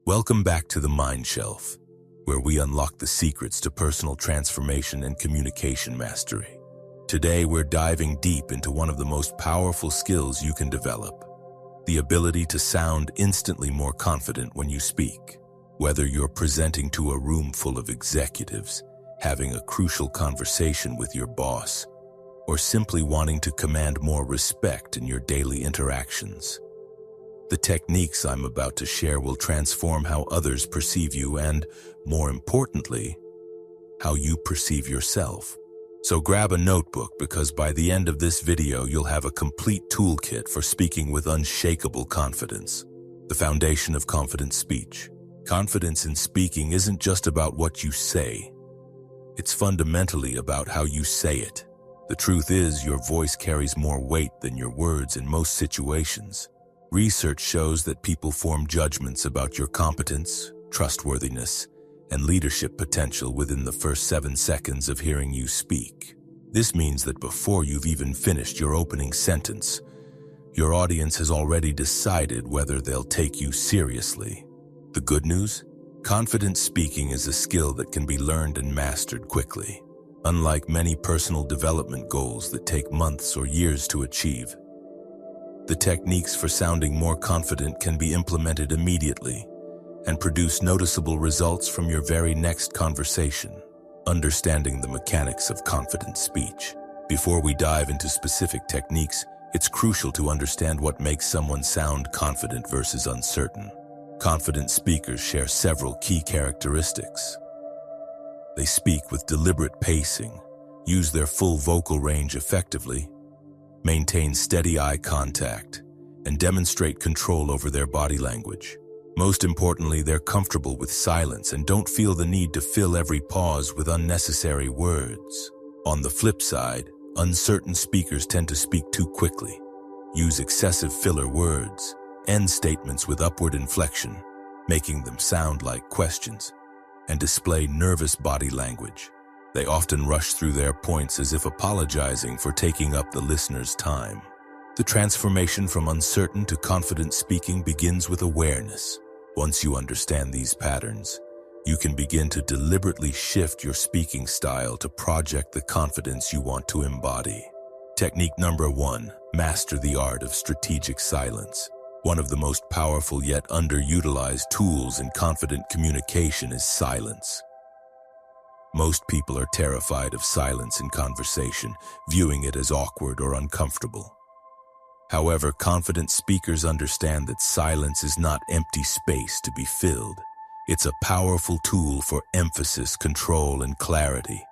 Welcome back to the Mind Shelf, where we unlock the secrets to personal transformation and communication mastery. Today, we're diving deep into one of the most powerful skills you can develop, the ability to sound instantly more confident when you speak. Whether you're presenting to a room full of executives, having a crucial conversation with your boss, or simply wanting to command more respect in your daily interactions. The techniques I'm about to share will transform how others perceive you and, more importantly, how you perceive yourself. So grab a notebook because by the end of this video you'll have a complete toolkit for speaking with unshakable confidence. The foundation of confident speech. Confidence in speaking isn't just about what you say. It's fundamentally about how you say it. The truth is, your voice carries more weight than your words in most situations. Research shows that people form judgments about your competence, trustworthiness, and leadership potential within the first 7 seconds of hearing you speak. This means that before you've even finished your opening sentence, your audience has already decided whether they'll take you seriously. The good news? Confident speaking is a skill that can be learned and mastered quickly. Unlike many personal development goals that take months or years to achieve, the techniques for sounding more confident can be implemented immediately and produce noticeable results from your very next conversation. Understanding the mechanics of confident speech. Before we dive into specific techniques, it's crucial to understand what makes someone sound confident versus uncertain. Confident speakers share several key characteristics. They speak with deliberate pacing, use their full vocal range effectively, maintain steady eye contact, and demonstrate control over their body language. Most importantly, they're comfortable with silence and don't feel the need to fill every pause with unnecessary words. On the flip side, uncertain speakers tend to speak too quickly, use excessive filler words, end statements with upward inflection, making them sound like questions, and display nervous body language. They often rush through their points as if apologizing for taking up the listener's time. The transformation from uncertain to confident speaking begins with awareness. Once you understand these patterns, you can begin to deliberately shift your speaking style to project the confidence you want to embody. Technique number 1, master the art of strategic silence. One of the most powerful yet underutilized tools in confident communication is silence. Most people are terrified of silence in conversation, viewing it as awkward or uncomfortable. However, confident speakers understand that silence is not empty space to be filled. It's a powerful tool for emphasis, control, and clarity.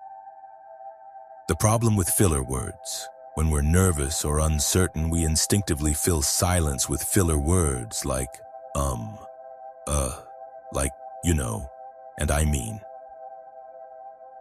The problem with filler words. When we're nervous or uncertain, we instinctively fill silence with filler words like, and I mean.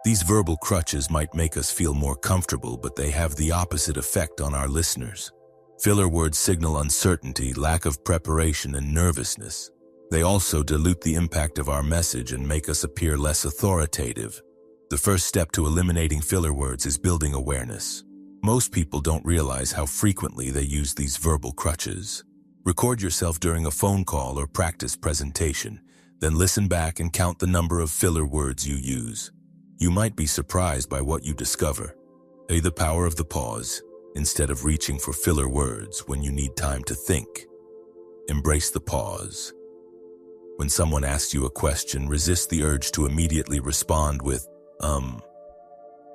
These verbal crutches might make us feel more comfortable, but they have the opposite effect on our listeners. Filler words signal uncertainty, lack of preparation, and nervousness. They also dilute the impact of our message and make us appear less authoritative. The first step to eliminating filler words is building awareness. Most people don't realize how frequently they use these verbal crutches. Record yourself during a phone call or practice presentation, then listen back and count the number of filler words you use. You might be surprised by what you discover. The power of the pause, instead of reaching for filler words when you need time to think. Embrace the pause. When someone asks you a question, resist the urge to immediately respond with,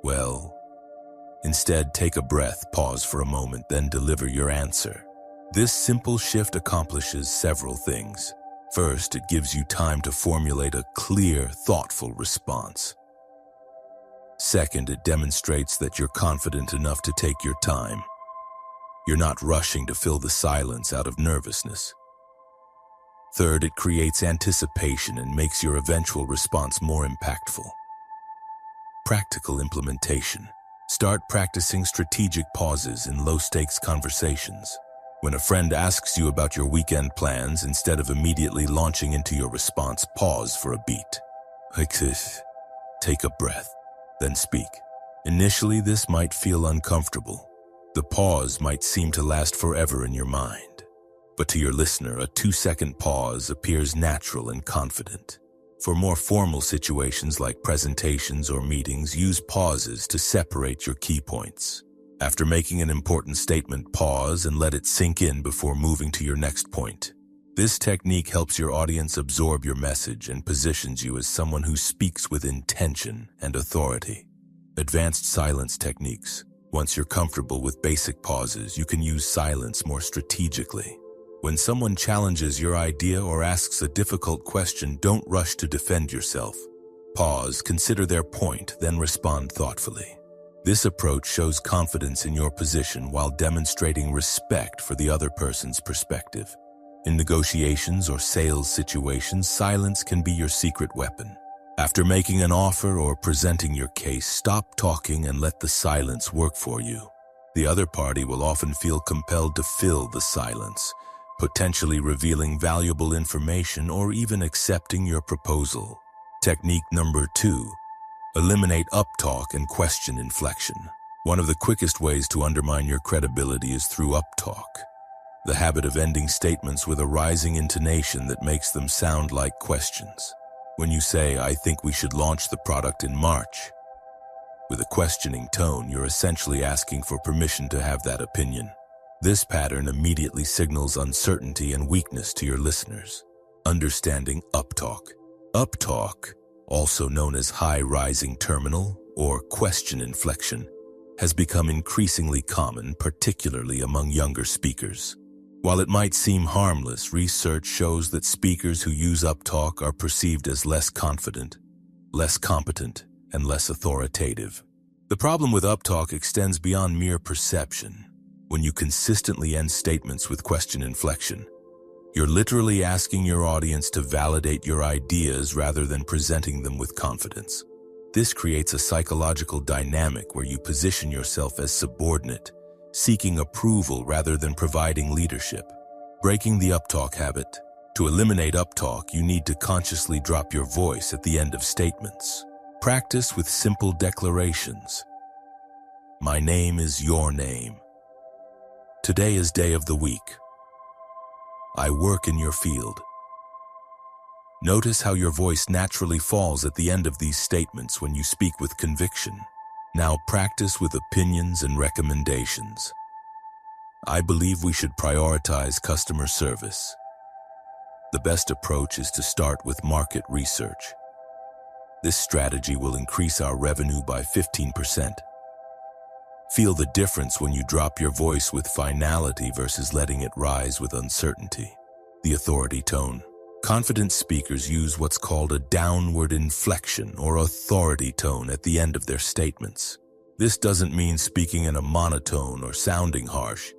well. Instead, take a breath, pause for a moment, then deliver your answer. This simple shift accomplishes several things. First, it gives you time to formulate a clear, thoughtful response. Second, it demonstrates that you're confident enough to take your time. You're not rushing to fill the silence out of nervousness. Third, it creates anticipation and makes your eventual response more impactful. Practical implementation. Start practicing strategic pauses in low-stakes conversations. When a friend asks you about your weekend plans, instead of immediately launching into your response, pause for a beat. Like this. Take a breath, then speak. Initially, this might feel uncomfortable. The pause might seem to last forever in your mind. But to your listener, a 2-second pause appears natural and confident. For more formal situations like presentations or meetings, use pauses to separate your key points. After making an important statement, pause and let it sink in before moving to your next point. This technique helps your audience absorb your message and positions you as someone who speaks with intention and authority. Advanced silence techniques. Once you're comfortable with basic pauses, you can use silence more strategically. When someone challenges your idea or asks a difficult question, don't rush to defend yourself. Pause, consider their point, then respond thoughtfully. This approach shows confidence in your position while demonstrating respect for the other person's perspective. In negotiations or sales situations, silence can be your secret weapon. After making an offer or presenting your case, stop talking and let the silence work for you. The other party will often feel compelled to fill the silence, potentially revealing valuable information or even accepting your proposal. Technique number 2. Eliminate uptalk and question inflection. One of the quickest ways to undermine your credibility is through uptalk. The habit of ending statements with a rising intonation that makes them sound like questions. When you say, "I think we should launch the product in March," with a questioning tone, you're essentially asking for permission to have that opinion. This pattern immediately signals uncertainty and weakness to your listeners. Understanding uptalk. Uptalk, also known as high-rising terminal or question inflection, has become increasingly common, particularly among younger speakers. While it might seem harmless, research shows that speakers who use uptalk are perceived as less confident, less competent, and less authoritative. The problem with uptalk extends beyond mere perception. When you consistently end statements with question inflection, you're literally asking your audience to validate your ideas rather than presenting them with confidence. This creates a psychological dynamic where you position yourself as subordinate, seeking approval rather than providing leadership. Breaking the uptalk habit. To eliminate uptalk, you need to consciously drop your voice at the end of statements. Practice with simple declarations. My name is your name. Today is day of the week. I work in your field. Notice how your voice naturally falls at the end of these statements when you speak with conviction. Now practice with opinions and recommendations. I believe we should prioritize customer service. The best approach is to start with market research. This strategy will increase our revenue by 15%. Feel the difference when you drop your voice with finality versus letting it rise with uncertainty. The authority tone. Confident speakers use what's called a downward inflection or authority tone at the end of their statements. This doesn't mean speaking in a monotone or sounding harsh.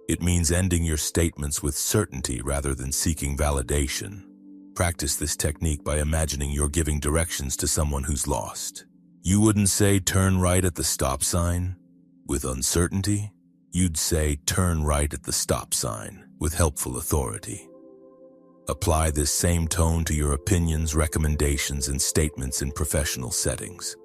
It means ending your statements with certainty rather than seeking validation. Practice this technique by imagining you're giving directions to someone who's lost. You wouldn't say, "Turn right at the stop sign." With uncertainty, you'd say, "Turn right at the stop sign," with helpful authority. Apply this same tone to your opinions, recommendations, and statements in professional settings.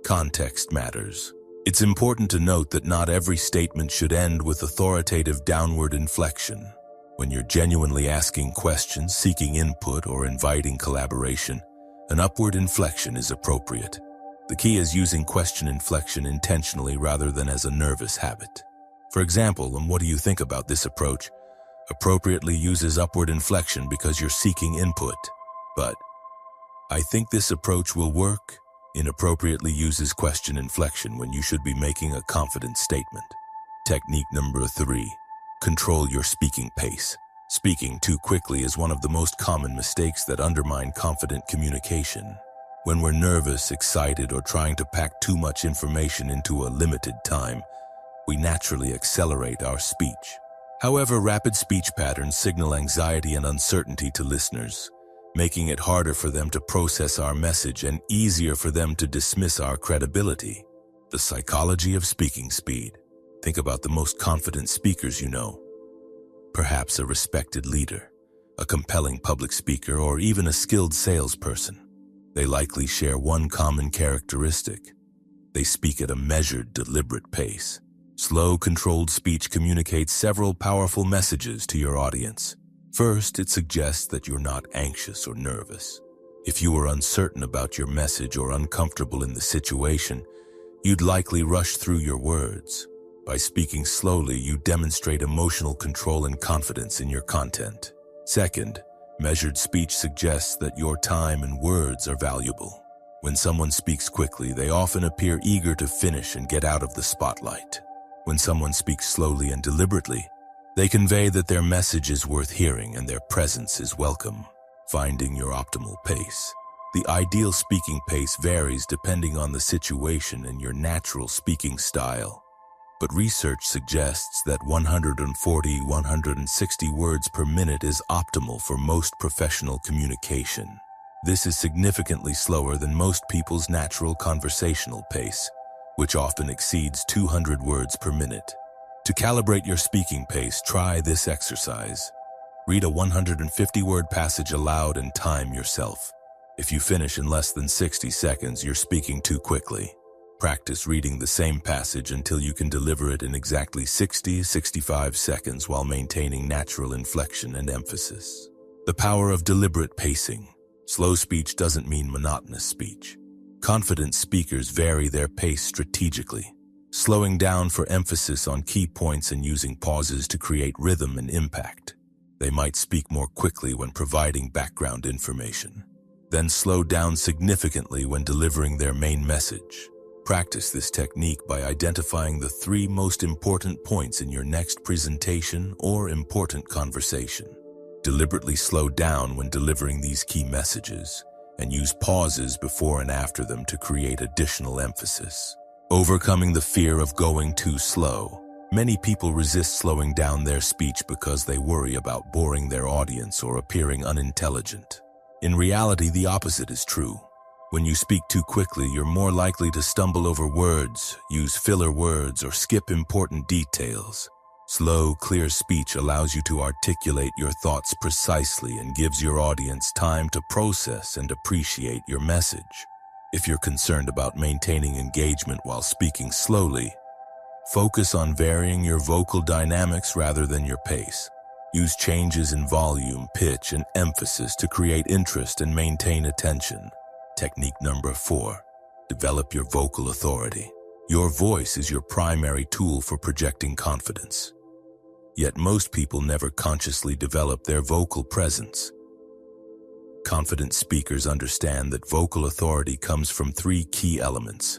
Context matters. It's important to note that not every statement should end with authoritative downward inflection. When you're genuinely asking questions, seeking input, or inviting collaboration, an upward inflection is appropriate. The key is using question inflection intentionally rather than as a nervous habit. For example, and what do you think about this approach? Appropriately uses upward inflection because you're seeking input. But I think this approach will work. Inappropriately uses question inflection when you should be making a confident statement. Technique number 3. Control your speaking pace. Speaking too quickly is one of the most common mistakes that undermine confident communication. When we're nervous, excited, or trying to pack too much information into a limited time, we naturally accelerate our speech. However, rapid speech patterns signal anxiety and uncertainty to listeners, making it harder for them to process our message and easier for them to dismiss our credibility. The psychology of speaking speed. Think about the most confident speakers you know. Perhaps a respected leader, a compelling public speaker, or even a skilled salesperson. They likely share one common characteristic. They speak at a measured, deliberate pace. Slow, controlled speech communicates several powerful messages to your audience. First, it suggests that you're not anxious or nervous. If you are uncertain about your message or uncomfortable in the situation, you'd likely rush through your words. By speaking slowly, you demonstrate emotional control and confidence in your content. Second, measured speech suggests that your time and words are valuable. When someone speaks quickly, they often appear eager to finish and get out of the spotlight. When someone speaks slowly and deliberately, they convey that their message is worth hearing and their presence is welcome. Finding your optimal pace. The ideal speaking pace varies depending on the situation and your natural speaking style. But research suggests that 140–160 words per minute is optimal for most professional communication. This is significantly slower than most people's natural conversational pace, which often exceeds 200 words per minute. To calibrate your speaking pace, try this exercise. Read a 150-word passage aloud and time yourself. If you finish in less than 60 seconds, you're speaking too quickly. Practice reading the same passage until you can deliver it in exactly 60–65 seconds while maintaining natural inflection and emphasis. The power of deliberate pacing. Slow speech doesn't mean monotonous speech. Confident speakers vary their pace strategically, slowing down for emphasis on key points and using pauses to create rhythm and impact. They might speak more quickly when providing background information, then slow down significantly when delivering their main message. Practice this technique by identifying the 3 most important points in your next presentation or important conversation. Deliberately slow down when delivering these key messages, and use pauses before and after them to create additional emphasis. Overcoming the fear of going too slow. Many people resist slowing down their speech because they worry about boring their audience or appearing unintelligent. In reality, the opposite is true. When you speak too quickly, you're more likely to stumble over words, use filler words, or skip important details. Slow, clear speech allows you to articulate your thoughts precisely and gives your audience time to process and appreciate your message. If you're concerned about maintaining engagement while speaking slowly, focus on varying your vocal dynamics rather than your pace. Use changes in volume, pitch, and emphasis to create interest and maintain attention. Technique number 4. Develop your vocal authority. Your voice is your primary tool for projecting confidence. Yet most people never consciously develop their vocal presence. Confident speakers understand that vocal authority comes from 3 key elements: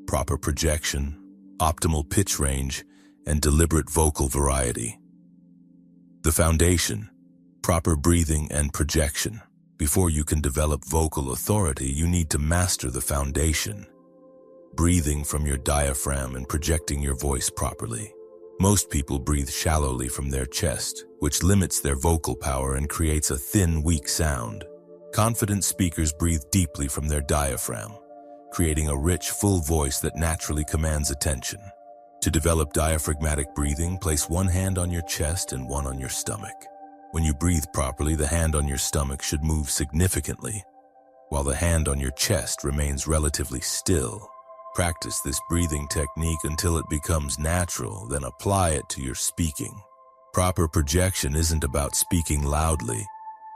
proper projection, optimal pitch range, and deliberate vocal variety. The foundation: proper breathing and projection. Before you can develop vocal authority, you need to master the foundation: breathing from your diaphragm and projecting your voice properly. Most people breathe shallowly from their chest, which limits their vocal power and creates a thin, weak sound. Confident speakers breathe deeply from their diaphragm, creating a rich, full voice that naturally commands attention. To develop diaphragmatic breathing, place one hand on your chest and one on your stomach. When you breathe properly, the hand on your stomach should move significantly, while the hand on your chest remains relatively still. Practice this breathing technique until it becomes natural, then apply it to your speaking. Proper projection isn't about speaking loudly.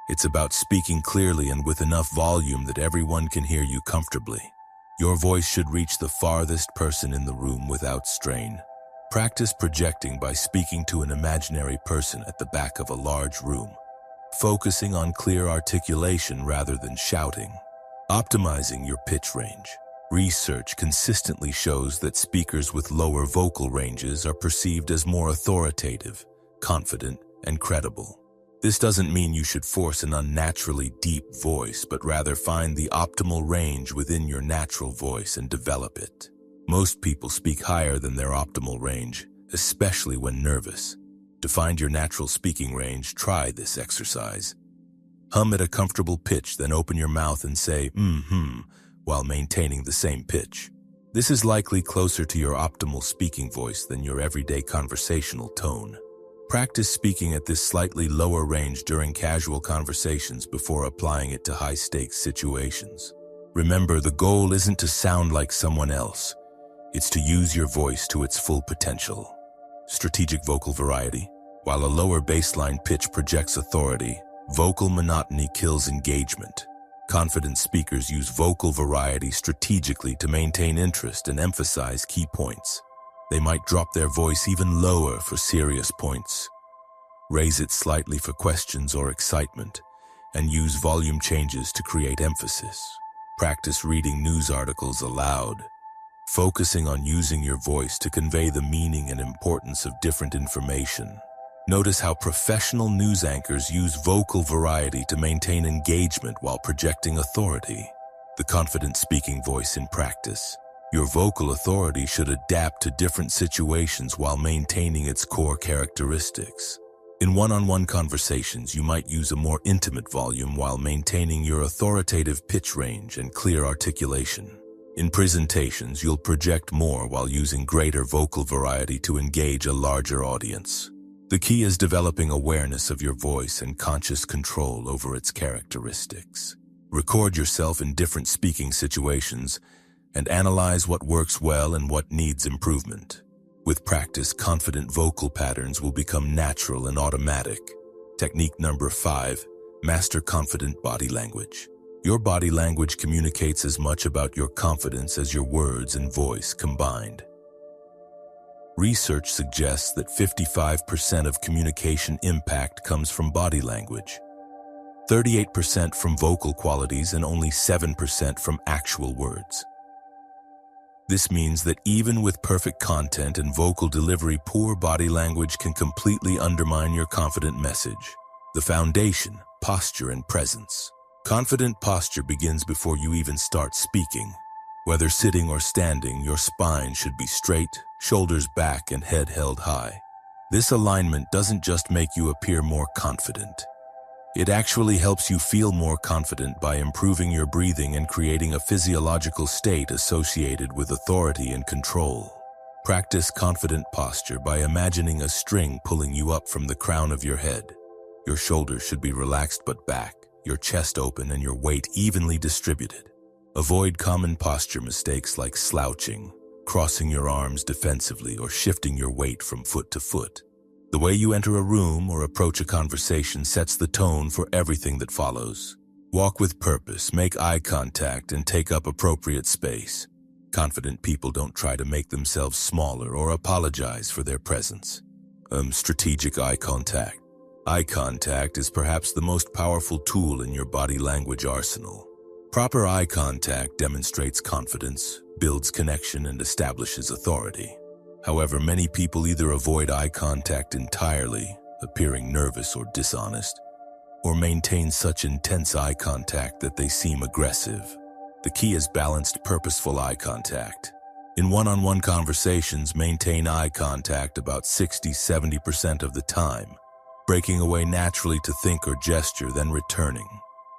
It's about speaking clearly and with enough volume that everyone can hear you comfortably. Your voice should reach the farthest person in the room without strain. Practice projecting by speaking to an imaginary person at the back of a large room, focusing on clear articulation rather than shouting. Optimizing your pitch range. Research consistently shows that speakers with lower vocal ranges are perceived as more authoritative, confident, and credible. This doesn't mean you should force an unnaturally deep voice, but rather find the optimal range within your natural voice and develop it. Most people speak higher than their optimal range, especially when nervous. To find your natural speaking range, try this exercise. Hum at a comfortable pitch, then open your mouth and say, while maintaining the same pitch. This is likely closer to your optimal speaking voice than your everyday conversational tone. Practice speaking at this slightly lower range during casual conversations before applying it to high-stakes situations. Remember, the goal isn't to sound like someone else. It's to use your voice to its full potential. Strategic vocal variety. While a lower baseline pitch projects authority, vocal monotony kills engagement. Confident speakers use vocal variety strategically to maintain interest and emphasize key points. They might drop their voice even lower for serious points, raise it slightly for questions or excitement, and use volume changes to create emphasis. Practice reading news articles aloud, focusing on using your voice to convey the meaning and importance of different information. Notice how professional news anchors use vocal variety to maintain engagement while projecting authority. The confident speaking voice in practice. Your vocal authority should adapt to different situations while maintaining its core characteristics. In one-on-one conversations, you might use a more intimate volume while maintaining your authoritative pitch range and clear articulation. In presentations, you'll project more while using greater vocal variety to engage a larger audience. The key is developing awareness of your voice and conscious control over its characteristics. Record yourself in different speaking situations and analyze what works well and what needs improvement. With practice, confident vocal patterns will become natural and automatic. Technique number 5, master confident body language. Your body language communicates as much about your confidence as your words and voice combined. Research suggests that 55% of communication impact comes from body language, 38% from vocal qualities, and only 7% from actual words. This means that even with perfect content and vocal delivery, poor body language can completely undermine your confident message. The foundation, posture, and presence. Confident posture begins before you even start speaking. Whether sitting or standing, your spine should be straight, shoulders back, and head held high. This alignment doesn't just make you appear more confident. It actually helps you feel more confident by improving your breathing and creating a physiological state associated with authority and control. Practice confident posture by imagining a string pulling you up from the crown of your head. Your shoulders should be relaxed but back, your chest open, and your weight evenly distributed. Avoid common posture mistakes like slouching, crossing your arms defensively, or shifting your weight from foot to foot. The way you enter a room or approach a conversation sets the tone for everything that follows. Walk with purpose, make eye contact, and take up appropriate space. Confident people don't try to make themselves smaller or apologize for their presence. Strategic eye contact. Eye contact is perhaps the most powerful tool in your body language arsenal. Proper eye contact demonstrates confidence, builds connection, and establishes authority. However, many people either avoid eye contact entirely, appearing nervous or dishonest, or maintain such intense eye contact that they seem aggressive. The key is balanced, purposeful eye contact. In one-on-one conversations, maintain eye contact about 60-70% of the time, breaking away naturally to think or gesture, then returning.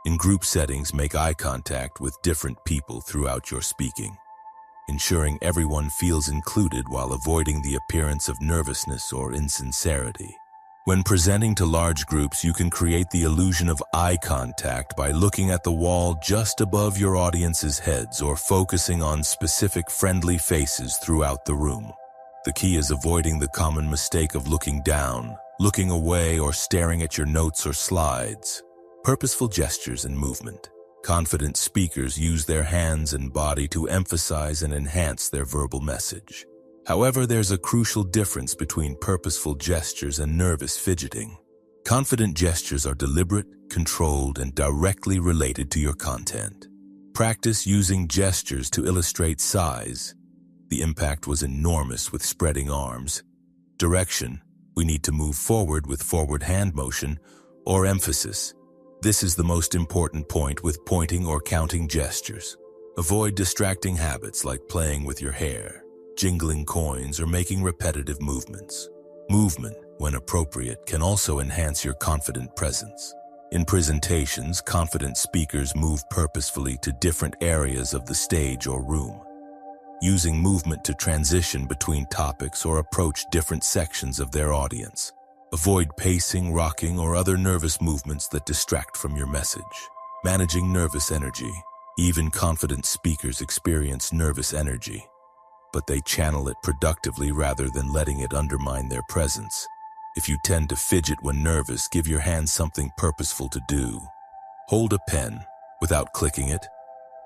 In group settings, make eye contact with different people throughout your speaking, ensuring everyone feels included while avoiding the appearance of nervousness or insincerity. When presenting to large groups, you can create the illusion of eye contact by looking at the wall just above your audience's heads or focusing on specific friendly faces throughout the room. The key is avoiding the common mistake of looking down, looking away, or staring at your notes or slides. Purposeful gestures and movement. Confident speakers use their hands and body to emphasize and enhance their verbal message. However, there's a crucial difference between purposeful gestures and nervous fidgeting. Confident gestures are deliberate, controlled, and directly related to your content. Practice using gestures to illustrate size. The impact was enormous with spreading arms. Direction. We need to move forward with forward hand motion, or emphasis. This is the most important point with pointing or counting gestures. Avoid distracting habits like playing with your hair, jingling coins, or making repetitive movements. Movement, when appropriate, can also enhance your confident presence. In presentations, confident speakers move purposefully to different areas of the stage or room, using movement to transition between topics or approach different sections of their audience. Avoid pacing, rocking, or other nervous movements that distract from your message. Managing nervous energy. Even confident speakers experience nervous energy. but they channel it productively rather than letting it undermine their presence. If you tend to fidget when nervous, give your hands something purposeful to do. Hold a pen without clicking it.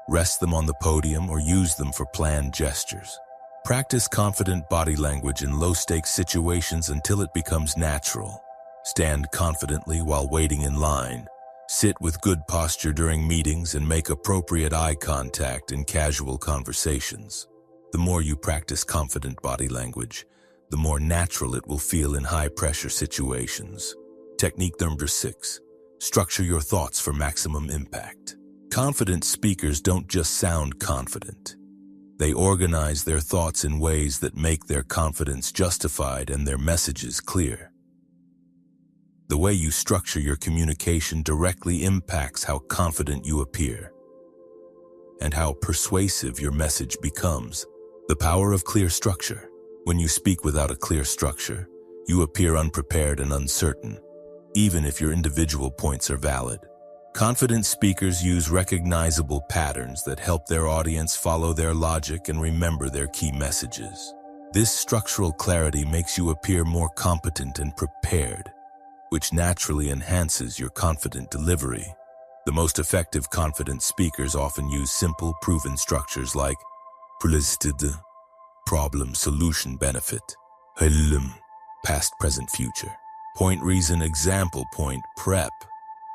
Rest them on the podium or use them for planned gestures. Practice confident body language in low-stakes situations until it becomes natural. Stand confidently while waiting in line. Sit with good posture during meetings and make appropriate eye contact in casual conversations. The more you practice confident body language, the more natural it will feel in high-pressure situations. Technique number 6. Structure your thoughts for maximum impact. Confident speakers don't just sound confident. They organize their thoughts in ways that make their confidence justified and their messages clear. The way you structure your communication directly impacts how confident you appear and how persuasive your message becomes. The power of clear structure. When you speak without a clear structure, you appear unprepared and uncertain, even if your individual points are valid. Confident speakers use recognizable patterns that help their audience follow their logic and remember their key messages. This structural clarity makes you appear more competent and prepared, which naturally enhances your confident delivery. The most effective confident speakers often use simple, proven structures like prelisted, problem, solution, benefit, past, present, future, point, reason, example, point, prep.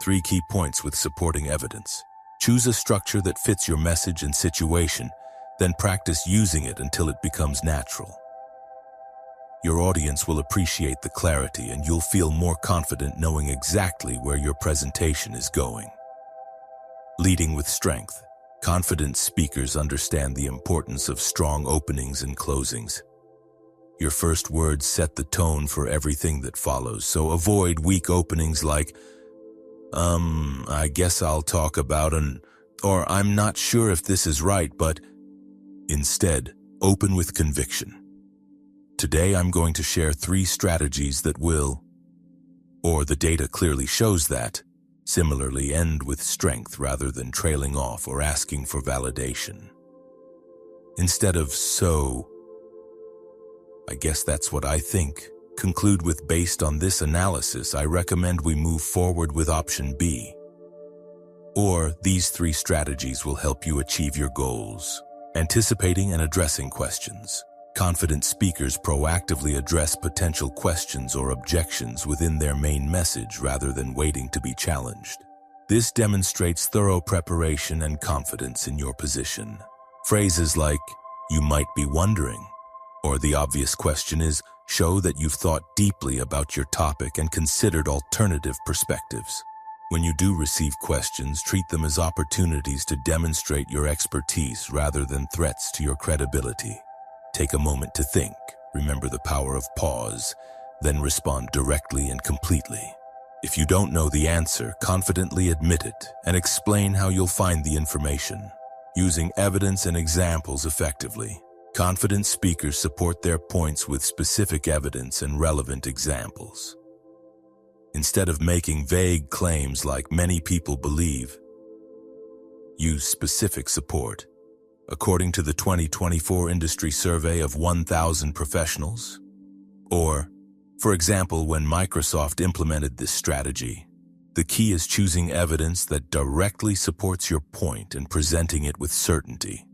3 key points with supporting evidence. Choose a structure that fits your message and situation, then practice using it until it becomes natural. Your audience will appreciate the clarity and you'll feel more confident knowing exactly where your presentation is going. Leading with strength. Confident speakers understand the importance of strong openings and closings. Your first words set the tone for everything that follows, so avoid weak openings like, I guess I'll talk about or I'm not sure if this is right, but instead, open with conviction. Today I'm going to share 3 strategies that will, or the data clearly shows that, similarly end with strength rather than trailing off or asking for validation. Instead of so, I guess that's what I think. Conclude with, based on this analysis, I recommend we move forward with option B. Or, these 3 strategies will help you achieve your goals. Anticipating and addressing questions. Confident speakers proactively address potential questions or objections within their main message rather than waiting to be challenged. This demonstrates thorough preparation and confidence in your position. Phrases like, "You might be wondering," or "the obvious question is," show that you've thought deeply about your topic and considered alternative perspectives. When you do receive questions, treat them as opportunities to demonstrate your expertise rather than threats to your credibility. Take a moment to think, remember the power of pause, then respond directly and completely. If you don't know the answer, confidently admit it and explain how you'll find the information, using evidence and examples effectively. Confident speakers support their points with specific evidence and relevant examples. Instead of making vague claims like many people believe, use specific support. According to the 2024 industry survey of 1,000 professionals, or, for example, when Microsoft implemented this strategy, the key is choosing evidence that directly supports your point and presenting it with certainty.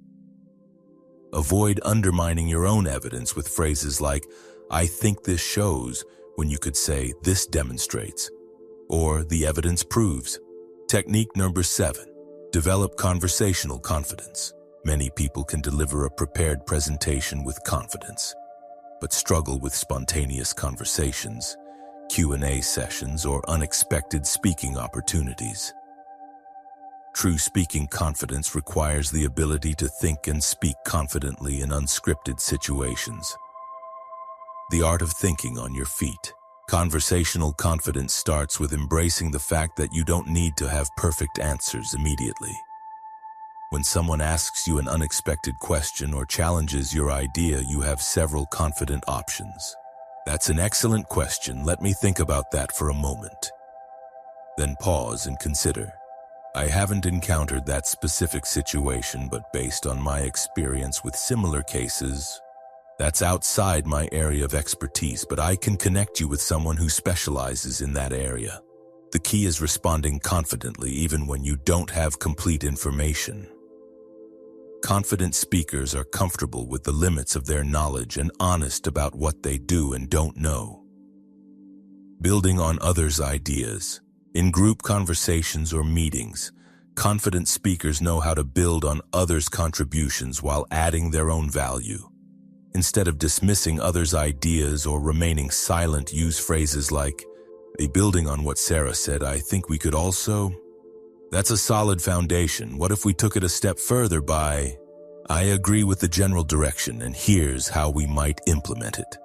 Avoid undermining your own evidence with phrases like, "I think this shows," when you could say, "This demonstrates," or "The evidence proves." Technique number 7. Develop conversational confidence. Many people can deliver a prepared presentation with confidence, but struggle with spontaneous conversations, Q&A sessions, or unexpected speaking opportunities. True speaking confidence requires the ability to think and speak confidently in unscripted situations. The art of thinking on your feet. Conversational confidence starts with embracing the fact that you don't need to have perfect answers immediately. When someone asks you an unexpected question or challenges your idea, you have several confident options. "That's an excellent question. Let me think about that for a moment." Then pause and consider. "I haven't encountered that specific situation, but based on my experience with similar cases, That's outside my area of expertise, but I can connect you with someone who specializes in that area. The key is responding confidently even when you don't have complete information. Confident speakers are comfortable with the limits of their knowledge and honest about what they do and don't know. Building on others' ideas. In group conversations or meetings, confident speakers know how to build on others' contributions while adding their own value. Instead of dismissing others' ideas or remaining silent, use phrases like, building on what Sarah said, I think we could also... That's a solid foundation. What if we took it a step further by, I agree with the general direction and here's how we might implement it.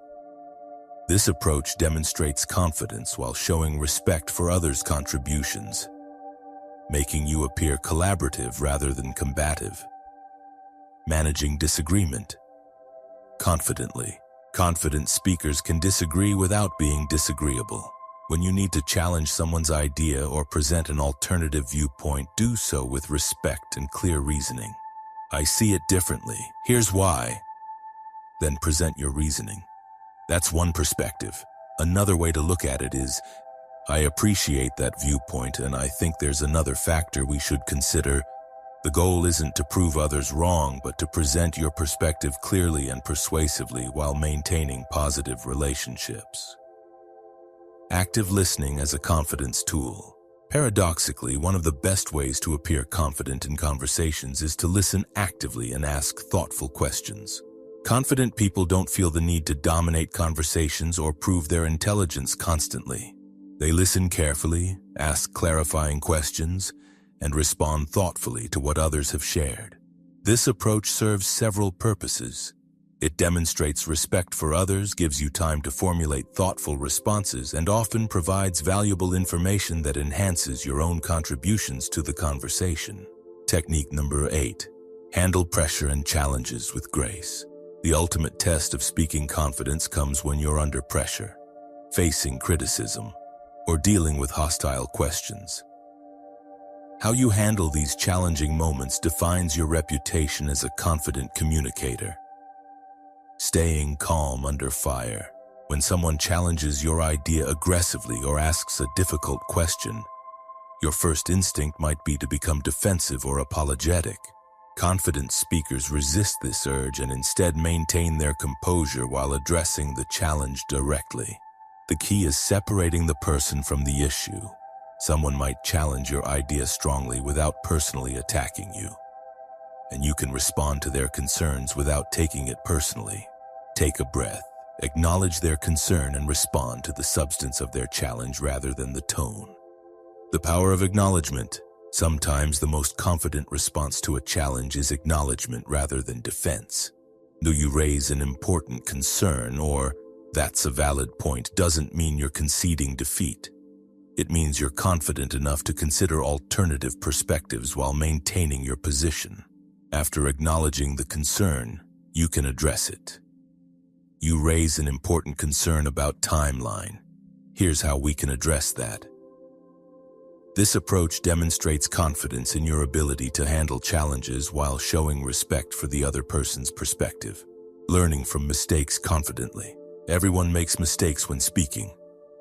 This approach demonstrates confidence while showing respect for others' contributions, making you appear collaborative rather than combative. Managing disagreement. Confidently. Confident speakers can disagree without being disagreeable. When you need to challenge someone's idea or present an alternative viewpoint, do so with respect and clear reasoning. I see it differently. Here's why. Then present your reasoning. That's one perspective. Another way to look at it is, I appreciate that viewpoint and I think there's another factor we should consider. The goal isn't to prove others wrong, but to present your perspective clearly and persuasively while maintaining positive relationships. Active listening as a confidence tool. Paradoxically, one of the best ways to appear confident in conversations is to listen actively and ask thoughtful questions. Confident people don't feel the need to dominate conversations or prove their intelligence constantly. They listen carefully, ask clarifying questions, and respond thoughtfully to what others have shared. This approach serves several purposes. It demonstrates respect for others, gives you time to formulate thoughtful responses, and often provides valuable information that enhances your own contributions to the conversation. Technique number 8. Handle pressure and challenges with grace. The ultimate test of speaking confidence comes when you're under pressure, facing criticism, or dealing with hostile questions. How you handle these challenging moments defines your reputation as a confident communicator. Staying calm under fire. When someone challenges your idea aggressively or asks a difficult question, your first instinct might be to become defensive or apologetic. Confident speakers resist this urge and instead maintain their composure while addressing the challenge directly. The key is separating the person from the issue. Someone might challenge your idea strongly without personally attacking you, and you can respond to their concerns without taking it personally. Take a breath, acknowledge their concern, and respond to the substance of their challenge rather than the tone. The power of acknowledgement. Sometimes the most confident response to a challenge is acknowledgement rather than defense. Though you raise an important concern or that's a valid point doesn't mean you're conceding defeat. It means you're confident enough to consider alternative perspectives while maintaining your position. After acknowledging the concern, you can address it. You raise an important concern about timeline. Here's how we can address that. This approach demonstrates confidence in your ability to handle challenges while showing respect for the other person's perspective. Learning from mistakes confidently. Everyone makes mistakes when speaking.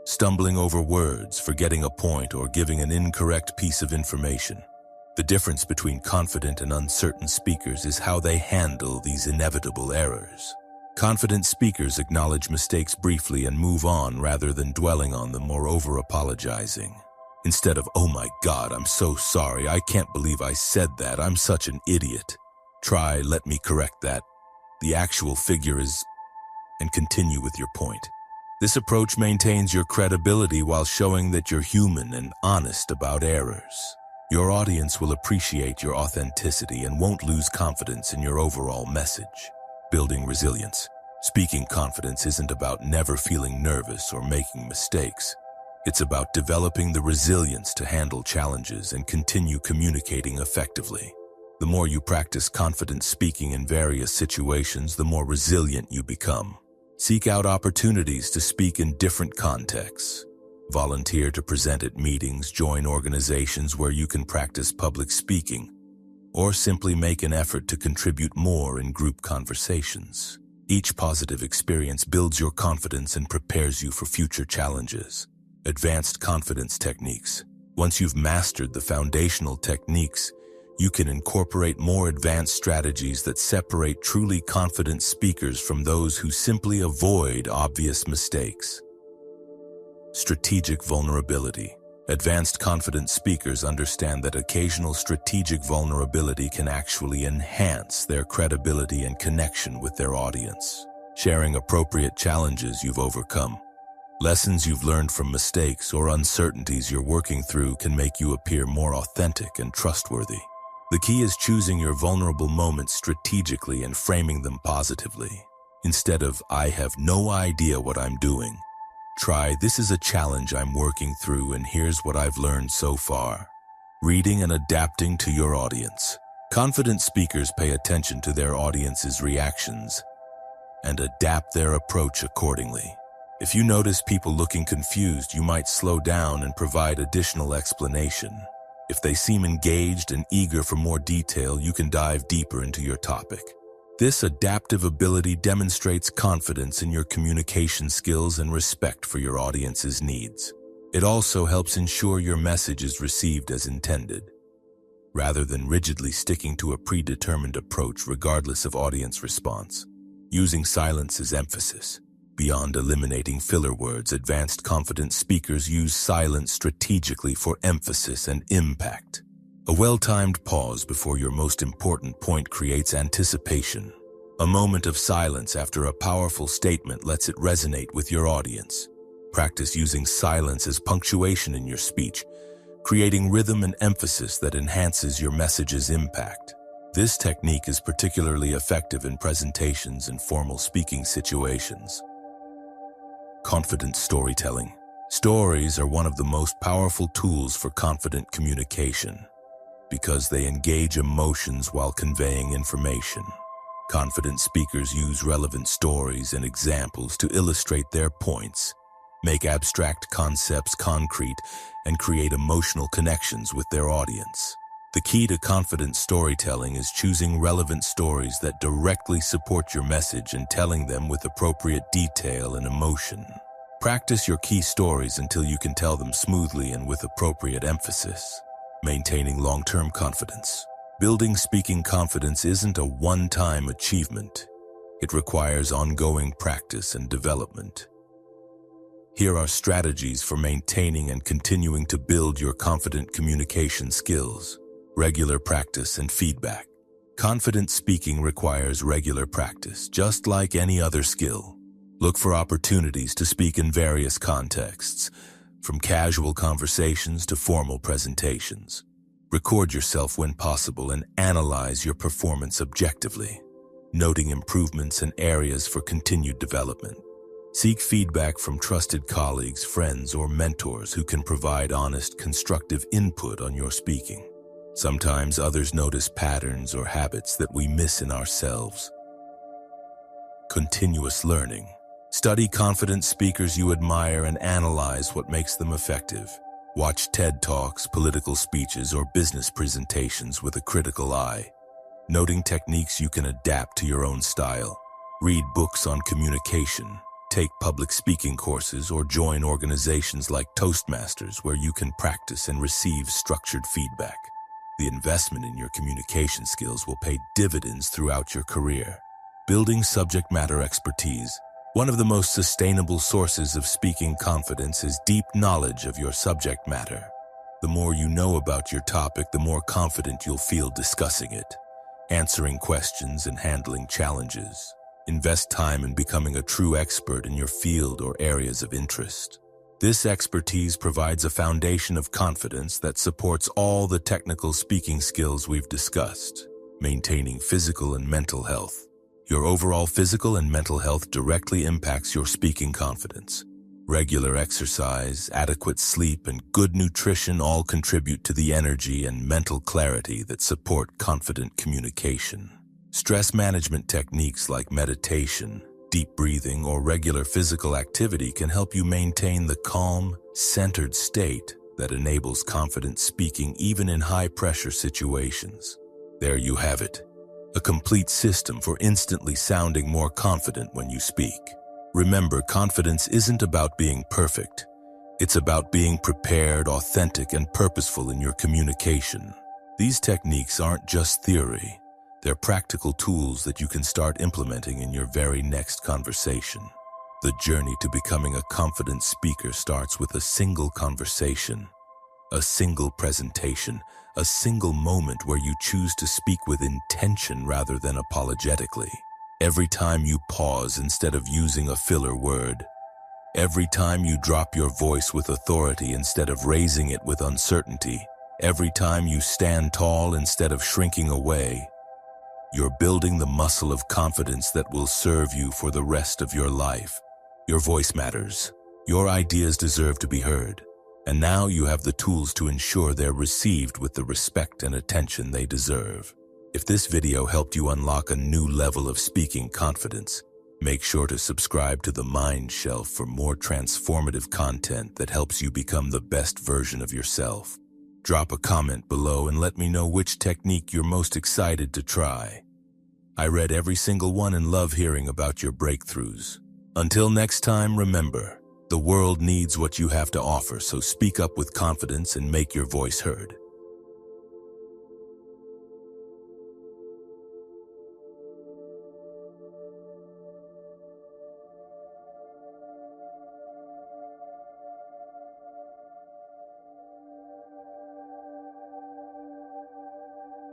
Stumbling over words, forgetting a point, or giving an incorrect piece of information. The difference between confident and uncertain speakers is how they handle these inevitable errors. Confident speakers acknowledge mistakes briefly and move on rather than dwelling on them or over-apologizing. Instead of, oh my God, I'm so sorry, I can't believe I said that, I'm such an idiot. Try, let me correct that. The actual figure is, and continue with your point. This approach maintains your credibility while showing that you're human and honest about errors. Your audience will appreciate your authenticity and won't lose confidence in your overall message. Building resilience. Speaking confidence isn't about never feeling nervous or making mistakes. It's about developing the resilience to handle challenges and continue communicating effectively. The more you practice confident speaking in various situations, the more resilient you become. Seek out opportunities to speak in different contexts. Volunteer to present at meetings, join organizations where you can practice public speaking, or simply make an effort to contribute more in group conversations. Each positive experience builds your confidence and prepares you for future challenges. Advanced confidence techniques. Once you've mastered the foundational techniques, you can incorporate more advanced strategies that separate truly confident speakers from those who simply avoid obvious mistakes. Strategic vulnerability. Advanced confident speakers understand that occasional strategic vulnerability can actually enhance their credibility and connection with their audience. Sharing appropriate challenges you've overcome, lessons you've learned from mistakes, or uncertainties you're working through can make you appear more authentic and trustworthy. The key is choosing your vulnerable moments strategically and framing them positively. Instead of, "I have no idea what I'm doing," try, "This is a challenge I'm working through and here's what I've learned so far." Reading and adapting to your audience. Confident speakers pay attention to their audience's reactions and adapt their approach accordingly. If you notice people looking confused, you might slow down and provide additional explanation. If they seem engaged and eager for more detail, you can dive deeper into your topic. This adaptive ability demonstrates confidence in your communication skills and respect for your audience's needs. It also helps ensure your message is received as intended, rather than rigidly sticking to a predetermined approach regardless of audience response. Using silence as emphasis. Beyond eliminating filler words, advanced confident speakers use silence strategically for emphasis and impact. A well-timed pause before your most important point creates anticipation. A moment of silence after a powerful statement lets it resonate with your audience. Practice using silence as punctuation in your speech, creating rhythm and emphasis that enhances your message's impact. This technique is particularly effective in presentations and formal speaking situations. Confident storytelling. Stories are one of the most powerful tools for confident communication because they engage emotions while conveying information. Confident speakers use relevant stories and examples to illustrate their points, make abstract concepts concrete, and create emotional connections with their audience. The key to confident storytelling is choosing relevant stories that directly support your message and telling them with appropriate detail and emotion. Practice your key stories until you can tell them smoothly and with appropriate emphasis. Maintaining long-term confidence. Building speaking confidence isn't a one-time achievement. It requires ongoing practice and development. Here are strategies for maintaining and continuing to build your confident communication skills. Regular practice and feedback. Confident speaking requires regular practice, just like any other skill. Look for opportunities to speak in various contexts, from casual conversations to formal presentations. Record yourself when possible and analyze your performance objectively, noting improvements and areas for continued development. Seek feedback from trusted colleagues, friends, or mentors who can provide honest, constructive input on your speaking. Sometimes others notice patterns or habits that we miss in ourselves. Continuous learning. Study confident speakers you admire and analyze what makes them effective. Watch TED Talks, political speeches, or business presentations with a critical eye, noting techniques you can adapt to your own style. Read books on communication, take public speaking courses, or join organizations like Toastmasters where you can practice and receive structured feedback. The investment in your communication skills will pay dividends throughout your career. Building subject matter expertise. One of the most sustainable sources of speaking confidence is deep knowledge of your subject matter. The more you know about your topic, the more confident you'll feel discussing it, answering questions, and handling challenges. Invest time in becoming a true expert in your field or areas of interest. This expertise provides a foundation of confidence that supports all the technical speaking skills we've discussed. Maintaining physical and mental health. Your overall physical and mental health directly impacts your speaking confidence. Regular exercise, adequate sleep, and good nutrition all contribute to the energy and mental clarity that support confident communication. Stress management techniques like meditation, deep breathing, or regular physical activity can help you maintain the calm, centered state that enables confident speaking even in high-pressure situations. There you have it. a complete system for instantly sounding more confident when you speak. Remember, confidence isn't about being perfect. It's about being prepared, authentic, and purposeful in your communication. These techniques aren't just theory. They're practical tools that you can start implementing in your very next conversation. The journey to becoming a confident speaker starts with a single conversation, a single presentation, a single moment where you choose to speak with intention rather than apologetically. Every time you pause instead of using a filler word, every time you drop your voice with authority instead of raising it with uncertainty, every time you stand tall instead of shrinking away, you're building the muscle of confidence that will serve you for the rest of your life. Your voice matters. Your ideas deserve to be heard. And now you have the tools to ensure they're received with the respect and attention they deserve. If this video helped you unlock a new level of speaking confidence, make sure to subscribe to the Mind Shelf for more transformative content that helps you become the best version of yourself. Drop a comment below and let me know which technique you're most excited to try. I read every single one and love hearing about your breakthroughs. Until next time, remember, the world needs what you have to offer, so speak up with confidence and make your voice heard.